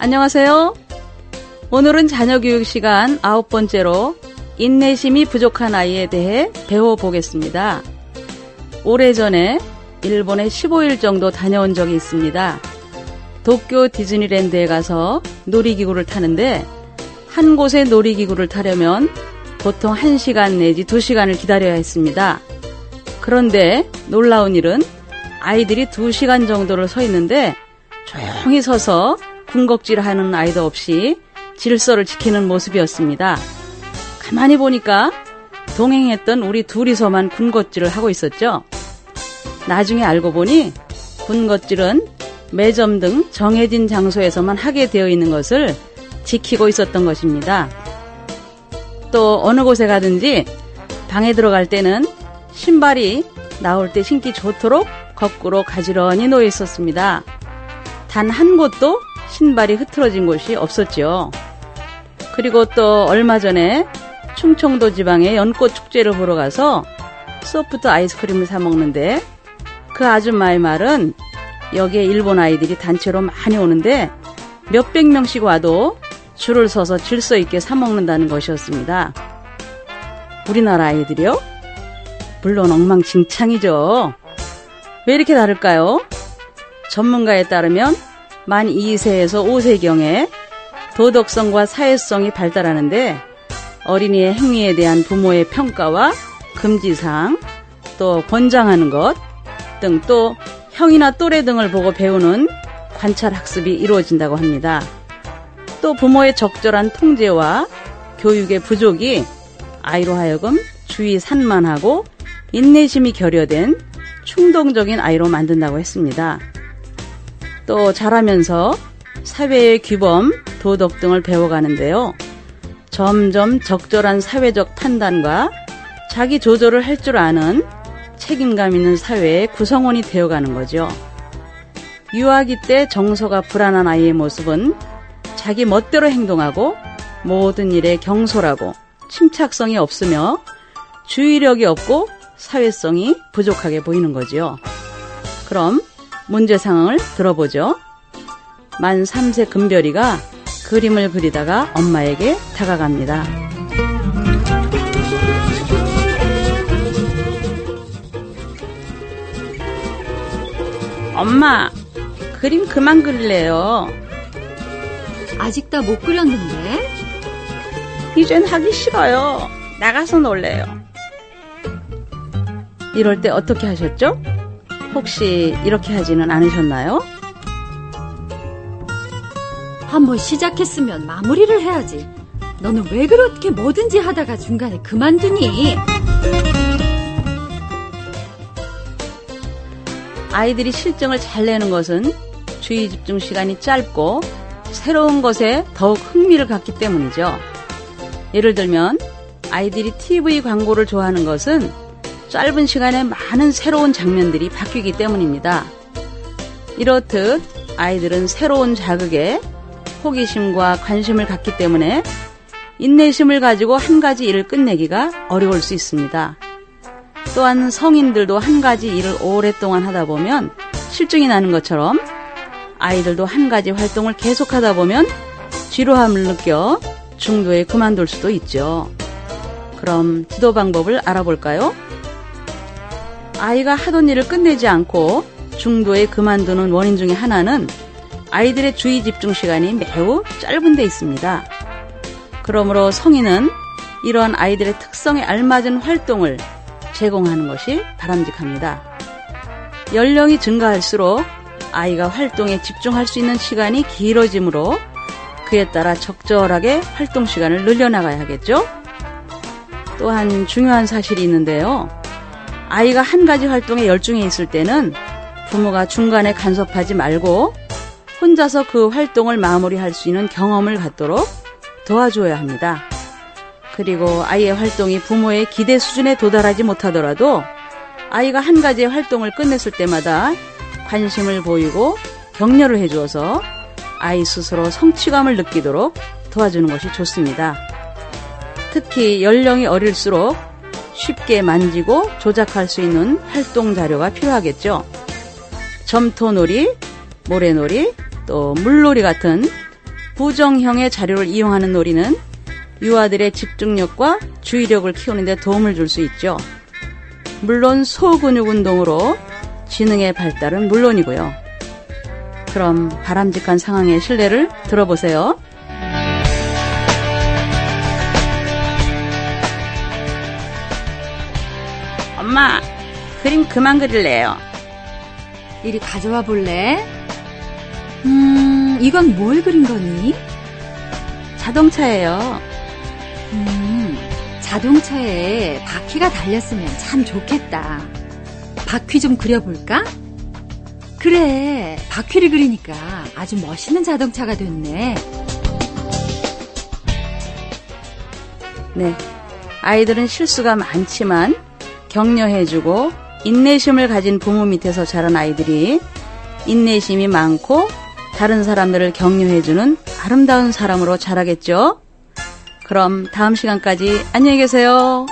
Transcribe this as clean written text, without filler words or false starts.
안녕하세요. 오늘은 자녀교육 시간 9번째로 인내심이 부족한 아이에 대해 배워보겠습니다. 오래전에 일본에 15일 정도 다녀온 적이 있습니다. 도쿄 디즈니랜드에 가서 놀이기구를 타는데 한 곳의 놀이기구를 타려면 보통 1시간 내지 2시간을 기다려야 했습니다. 그런데 놀라운 일은 아이들이 2시간 정도를 서 있는데 조용히 서서 군것질하는 아이도 없이 질서를 지키는 모습이었습니다. 가만히 보니까 동행했던 우리 둘이서만 군것질을 하고 있었죠. 나중에 알고 보니 군것질은 매점 등 정해진 장소에서만 하게 되어 있는 것을 지키고 있었던 것입니다. 또 어느 곳에 가든지 방에 들어갈 때는 신발이 나올 때 신기 좋도록 거꾸로 가지런히 놓여 있었습니다. 단 한 곳도 신발이 흐트러진 곳이 없었죠. 그리고 또 얼마 전에 충청도 지방의 연꽃 축제를 보러 가서 소프트 아이스크림을 사 먹는데 그 아줌마의 말은 여기에 일본 아이들이 단체로 많이 오는데 몇백 명씩 와도 줄을 서서 질서 있게 사 먹는다는 것이었습니다. 우리나라 아이들이요? 물론 엉망진창이죠. 왜 이렇게 다를까요? 전문가에 따르면 만 2세에서 5세경에 도덕성과 사회성이 발달하는데 어린이의 행위에 대한 부모의 평가와 금지사항, 또 권장하는 것 등 또 형이나 또래 등을 보고 배우는 관찰학습이 이루어진다고 합니다. 또 부모의 적절한 통제와 교육의 부족이 아이로 하여금 주의 산만하고 인내심이 결여된 충동적인 아이로 만든다고 했습니다. 또 자라면서 사회의 규범, 도덕 등을 배워가는데요. 점점 적절한 사회적 판단과 자기 조절을 할 줄 아는 책임감 있는 사회의 구성원이 되어가는 거죠. 유아기 때 정서가 불안한 아이의 모습은 자기 멋대로 행동하고 모든 일에 경솔하고 침착성이 없으며 주의력이 없고 사회성이 부족하게 보이는 거죠. 그럼 문제 상황을 들어보죠. 만 3세 금별이가 그림을 그리다가 엄마에게 다가갑니다. 엄마, 그림 그만 그릴래요. 아직 다 못 그렸는데? 이젠 하기 싫어요. 나가서 놀래요. 이럴 때 어떻게 하셨죠? 혹시 이렇게 하지는 않으셨나요? 한번 시작했으면 마무리를 해야지. 너는 왜 그렇게 뭐든지 하다가 중간에 그만두니? 아이들이 실증을 잘 내는 것은 주의 집중 시간이 짧고 새로운 것에 더욱 흥미를 갖기 때문이죠. 예를 들면 아이들이 TV 광고를 좋아하는 것은 짧은 시간에 많은 새로운 장면들이 바뀌기 때문입니다. 이렇듯 아이들은 새로운 자극에 호기심과 관심을 갖기 때문에 인내심을 가지고 한 가지 일을 끝내기가 어려울 수 있습니다. 또한 성인들도 한 가지 일을 오랫동안 하다 보면 실증이 나는 것처럼 아이들도 한 가지 활동을 계속하다 보면 지루함을 느껴 중도에 그만둘 수도 있죠. 그럼 지도 방법을 알아볼까요? 아이가 하던 일을 끝내지 않고 중도에 그만두는 원인 중에 하나는 아이들의 주의 집중 시간이 매우 짧은 데 있습니다. 그러므로 성인은 이러한 아이들의 특성에 알맞은 활동을 제공하는 것이 바람직합니다. 연령이 증가할수록 아이가 활동에 집중할 수 있는 시간이 길어지므로 그에 따라 적절하게 활동 시간을 늘려나가야 하겠죠? 또한 중요한 사실이 있는데요. 아이가 한 가지 활동에 열중해 있을 때는 부모가 중간에 간섭하지 말고 혼자서 그 활동을 마무리할 수 있는 경험을 갖도록 도와줘야 합니다. 그리고 아이의 활동이 부모의 기대 수준에 도달하지 못하더라도 아이가 한 가지의 활동을 끝냈을 때마다 관심을 보이고 격려를 해주어서 아이 스스로 성취감을 느끼도록 도와주는 것이 좋습니다. 특히 연령이 어릴수록 쉽게 만지고 조작할 수 있는 활동 자료가 필요하겠죠. 점토놀이, 모래놀이, 또 물놀이 같은 부정형의 자료를 이용하는 놀이는 유아들의 집중력과 주의력을 키우는 데 도움을 줄 수 있죠. 물론 소근육 운동으로 지능의 발달은 물론이고요. 그럼 바람직한 상황의 실례를 들어보세요. 엄마, 그림 그만 그릴래요. 이리 가져와 볼래? 이건 뭘 그린 거니? 자동차예요. 자동차에 바퀴가 달렸으면 참 좋겠다. 바퀴 좀 그려볼까? 그래, 바퀴를 그리니까 아주 멋있는 자동차가 됐네. 네, 아이들은 실수가 많지만 격려해주고 인내심을 가진 부모 밑에서 자란 아이들이 인내심이 많고 다른 사람들을 격려해주는 아름다운 사람으로 자라겠죠. 그럼 다음 시간까지 안녕히 계세요.